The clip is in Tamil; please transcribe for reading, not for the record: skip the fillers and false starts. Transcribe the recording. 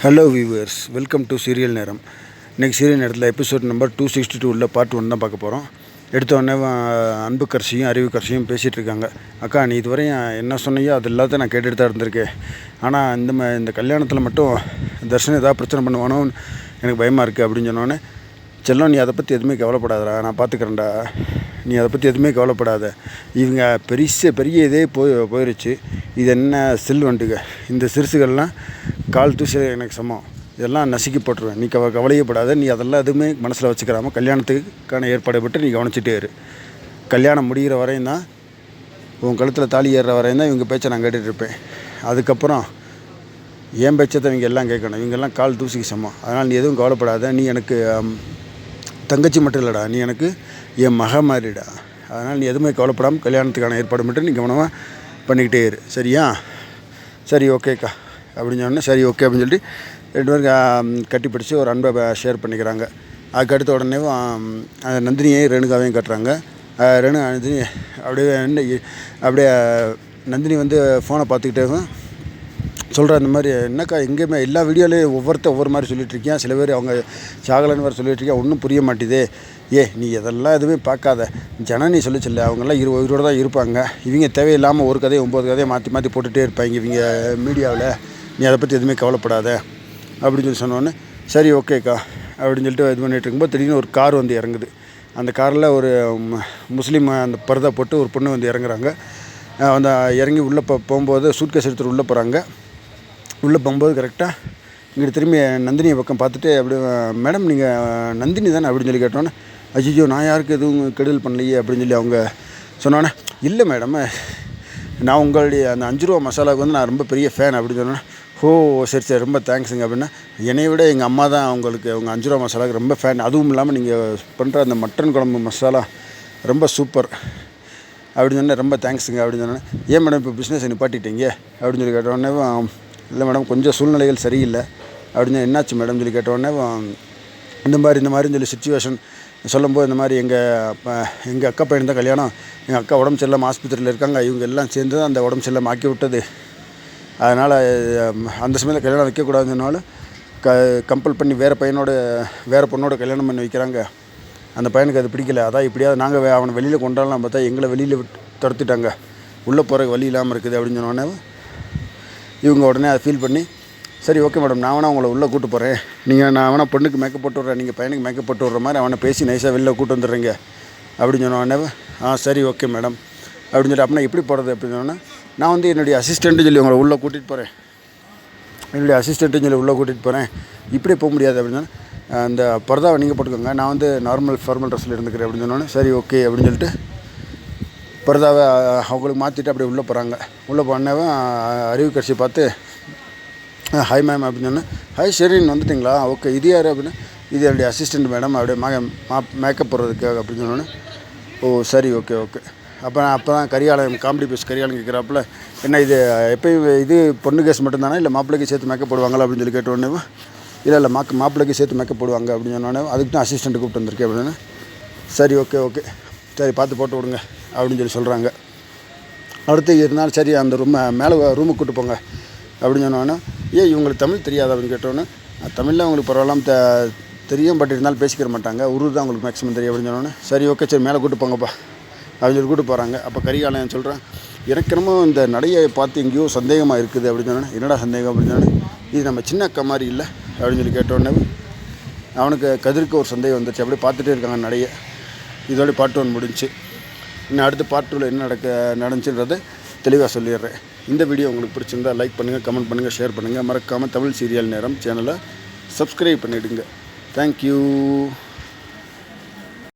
Hello viewers, welcome to serial நேரம். இன்றைக்கி சீரியல் நேரத்தில் எபிசோட் நம்பர் 262 பார்ட் 1 தான் பார்க்க போகிறோம். எடுத்தோடனே அன்புக்கரசியும் அறிவுக்கரசியும் பேசிகிட்டு இருக்காங்க. அக்கா, நீ இதுவரையும் என்ன சொன்னியோ அது எல்லாத்தையும் நான் கேட்டுட்டு தான் இருந்திருக்கேன். ஆனால் இந்த கல்யாணத்தில் மட்டும் தர்ஷன் ஏதாவது பிரச்சனை பண்ணுவானோன்னு எனக்கு பயமாக இருக்குது அப்படின்னு சொன்னோன்னே, செல்லம் நீ அதை பற்றி எதுவுமே கவலைப்படாதடா, நான் பார்த்துக்கிறேன்டா, நீ அதை பற்றி எதுவுமே கவலைப்படாத. இவங்க பெரிய இதே போயிடுச்சு. இது என்ன செல்வண்டுங்க, இந்த சிறுசுகள்லாம் கால் தூசி எனக்கு சமம், இதெல்லாம் நசுக்கி போட்டுருவேன். நீ கவலையப்படாத. நீ அதெல்லாம் எதுவுமே மனசில் வச்சுக்கிறாமல் கல்யாணத்துக்கான ஏற்பாடை பற்றி நீ கவனிச்சிட்டே இரு. கல்யாணம் முடிகிற வரையும் தான், உன் கழுத்தில் தாலி ஏறுற வரையும் தான் இவங்க பேச்சை நான் கேட்டுட்டு இருப்பேன். அதுக்கப்புறம் என் பேச்சத்தை இவங்க எல்லாம் கேட்கணும். இவங்கெல்லாம் கால் தூசிக்கு சமம். அதனால் நீ எதுவும் கவலைப்படாத. நீ எனக்கு தங்கச்சி மட்டும் இல்லைடா, நீ எனக்கு என் மக மாதிரிடா. அதனால் நீ எதுவுமே கவலைப்படாமல் கல்யாணத்துக்கான ஏற்பாடு மட்டும் நீ கவனமாக பண்ணிக்கிட்டே இரு, சரியா? சரி, ஓகேக்கா அப்படின்னு சொன்னேன். சரி, ஓகே அப்படின்னு சொல்லிட்டு ரெண்டு பேரும் கட்டி பிடிச்சி ஒரு அன்பை ஷேர் பண்ணிக்கிறாங்க. அதுக்கு அடுத்த உடனே நந்தினியையும் ரேணுகாவையும் கட்டுறாங்க. நந்தினி அப்படியே நந்தினி ஃபோனை பார்த்துக்கிட்டே சொல்கிறேன், இந்த மாதிரி என்னக்கா எங்கேயுமே எல்லா வீடியோலையும் ஒவ்வொரு மாதிரி சொல்லிகிட்டு இருக்கேன். சில பேர் அவங்க சாகலன்னு வேறு சொல்லிகிட்டு இருக்கேன், ஒன்றும் புரிய மாட்டேதே. நீ இதெல்லாம் எதுவுமே பார்க்காத. ஜனனி சொல்லிச்சில்ல, அவங்கெல்லாம் உயிரோடு தான் இருப்பாங்க. இவங்க தேவையில்லாமல் ஒரு கதையை 9 கதையை மாற்றி போட்டுகிட்டே இருப்பாங்க இவங்க மீடியாவில். நீ அதை பற்றி எதுவுமே கவலைப்படாத அப்படின்னு சொல்லி சொன்னோன்னே, சரி ஓகேக்கா அப்படின்னு சொல்லிட்டு இது பண்ணிகிட்டு இருக்கும்போது திடீர்னு ஒரு கார் இறங்குது. அந்த காரில் ஒரு முஸ்லீம் அந்த பர்தா போட்டு ஒரு பொண்ணு இறங்குறாங்க. இறங்கி உள்ளே போகும்போது சூட்கேஸ் எடுத்துகிட்டு உள்ளே போகிறாங்க. உள்ளே போகும்போது கரெக்டாக இங்கிட்டு திரும்பி நந்தினியை பக்கம் பார்த்துட்டு, அப்படி மேடம் நீங்கள் நந்தினி தானே அப்படின்னு சொல்லி கேட்டோன்னே, ஐயோ நான் யாருக்கு எதுவும் கெடுதல் பண்ணலையே அப்படின்னு சொல்லி அவங்க சொன்னோன்னே, இல்லை மேடம், நான் உங்களுடைய அந்த 5 ரூபா மசாலாவுக்கு நான் ரொம்ப பெரிய ஃபேன் அப்படின்னு சொன்னேன். ஓ சரி ரொம்ப தேங்க்ஸுங்க அப்படின்னா, என்னை விட எங்கள் அம்மா தான் உங்களுக்கு உங்கள் 5 ரூபா மசாலாவுக்கு ரொம்ப ஃபேன். அதுவும் இல்லாமல் நீங்கள் பண்ணுற அந்த மட்டன் குழம்பு மசாலா ரொம்ப சூப்பர் அப்படின்னு சொன்னேன். ரொம்ப தேங்க்ஸுங்க அப்படின்னு சொன்னேன். ஏன் மேடம் இப்போ பிஸ்னஸ் நிப்பாட்டிட்டீங்க அப்படின்னு சொல்லி கேட்டோடனே, இல்லை மேடம் கொஞ்சம் சூழ்நிலைகள் சரியில்லை அப்படின்னு. என்னாச்சு மேடம் சொல்லி கேட்டோடனே, இந்த மாதிரின்னு சொல்லி சுச்சுவேஷன் சொல்லும்போது, இந்த மாதிரி எங்கள் அக்கா பையன் தான் கல்யாணம், எங்கள் அக்கா உடம்பு சரியில்லாமல் ஆஸ்பத்திரியில் இருக்காங்க, இவங்க எல்லாம் சேர்ந்து தான் அந்த உடம்பு சரியில்லாமல் ஆக்கி விட்டது. அதனால் அந்த சமயத்தில் கல்யாணம் வைக்கக்கூடாதுனாலும் கம்பல் பண்ணி வேறு பொண்ணோட கல்யாணம் பண்ணி வைக்கிறாங்க. அந்த பையனுக்கு அது பிடிக்கல. அதான் இப்படியாவது நாங்கள் அவனை வெளியில் கொண்டாடலாம் பார்த்தா எங்களை வெளியில் துரத்திட்டாங்க, உள்ளே போகிறக்கு வழி இல்லாமல் இருக்குது அப்படின்னு சொன்னோடனே, இவங்க உடனே அதை ஃபீல் பண்ணி, சரி ஓகே மேடம், நான் வேணா உங்களை உள்ளே கூட்டு போகிறேன், நான் வேணா பொண்ணுக்கு மேக்கப் போட்டு விட்றேன், நீங்கள் பையனுக்கு மேக்கப் போட்டு விட்ற மாதிரி அவனை பேசி நைஸாக வெளில கூட்டு வந்துடுறீங்க அப்படின்னு சொன்னோடனே, சரி ஓகே மேடம் அப்படின்னு சொல்லி, அப்படின்னா எப்படி போகிறது அப்படின்னு சொன்னோன்னா, நான் என்னுடைய அசிஸ்டண்ட்டு சொல்லி உங்களை உள்ளே கூட்டிகிட்டு போகிறேன், என்னுடைய அசிஸ்டண்ட்டுன்னு சொல்லி உள்ளே கூட்டிகிட்டு போகிறேன், இப்படி போக முடியாது அப்படின்னா, அந்த பர்தாவை நீங்கள் போட்டுக்கோங்க, நான் நார்மல் ஃபார்மல் ட்ரெஸ்ஸில் இருந்துக்கிறேன் அப்படின்னு சொன்னோன்னே, சரி ஓகே அப்படின்னு சொல்லிட்டு பர்தாவை அவங்களுக்கு மாற்றிட்டு அப்படியே உள்ளே போகிறாங்க. உள்ளே போனவன் அறிவுக்கரசி பார்த்து, ஹாய் மேம் அப்படின்னு சொன்னேன். ஹாய் ஷெரின், வந்துட்டிங்களா? ஓகே, இது யார் அப்படின்னா, இது என்னுடைய அசிஸ்டண்ட் மேடம், அப்படியே மேக்கப் போடுறதுக்காக அப்படின்னு சொன்னோன்னே, ஓ சரி ஓகே. அப்போ தான் காமெடி பீஸ் கரியாளம் கேட்குறாப்புல, என்ன இது எப்போயும் இது பொண்ணு கேஸ் மட்டும்தானே, இல்லை மாப்பிள்ளைக்கு சேர்த்து மேக்கப் போடுவாங்களா அப்படின்னு சொல்லி கேட்டோடனே, இல்லை மாப்பிள்ளைக்கு சேர்த்து மேக்கப் போடுவாங்க அப்படின்னு சொன்னோடனே, அதுக்கு தான் அசிஸ்டண்ட்டு கூப்பிட்டு வந்திருக்கேன் அப்படின்னு. சரி ஓகே சரி பார்த்து போட்டு விடுங்க அப்படின்னு சொல்லி சொல்கிறாங்க. அடுத்து இருந்தாலும் சரி அந்த மேலே ரூமுக்கு கூப்பிட்டு போங்க அப்படின்னு சொன்னோன்னே, இவங்களுக்கு தமிழ் தெரியாது அப்படின்னு கேட்டோன்னே, தமிழில் அவங்களுக்கு பரவாயில்லாம தெரியும், பட் இருந்தாலும் பேசிக்கிற மாட்டாங்க, உருது தான் அவங்களுக்கு மேக்ஸிமம் தெரியும் அப்படின்னு சொன்னோன்னே, சரி ஓகே சரி மேலே கூப்பிட்டு போங்கப்பா அப்படின்னு சொல்லி கூப்பிட்டு போகிறாங்க. அப்போ கரிகாலன் சொல்கிறேன், எனக்கு என்னமோ இந்த நடையை பார்த்து எங்கேயோ சந்தேகமாக இருக்குது அப்படின்னு சொன்னேன். என்னடா சந்தேகம் அப்படின்னு சொன்னேன். இது நம்ம சின்ன அக்கா மாதிரி இல்லை அப்படின்னு சொல்லி கேட்டோடனே, அவனுக்கு கதிருக்கு ஒரு சந்தேகம் வந்துச்சு. அப்படியே பார்த்துட்டே இருக்காங்க நடையை. இதோட பார்ட் 1 முடிஞ்சு. இன்னும் அடுத்து பார்ட் 2 என்ன நடந்துச்சுன்றதை தெளிவாக சொல்லிடுறேன். இந்த வீடியோ உங்களுக்கு பிடிச்சிருந்தால் லைக் பண்ணுங்கள், கமெண்ட் பண்ணுங்கள், ஷேர் பண்ணுங்கள். மறக்காமல் தமிழ் சீரியல் நேரம் சேனலை சப்ஸ்கிரைப் பண்ணிவிடுங்க. தேங்க்யூ.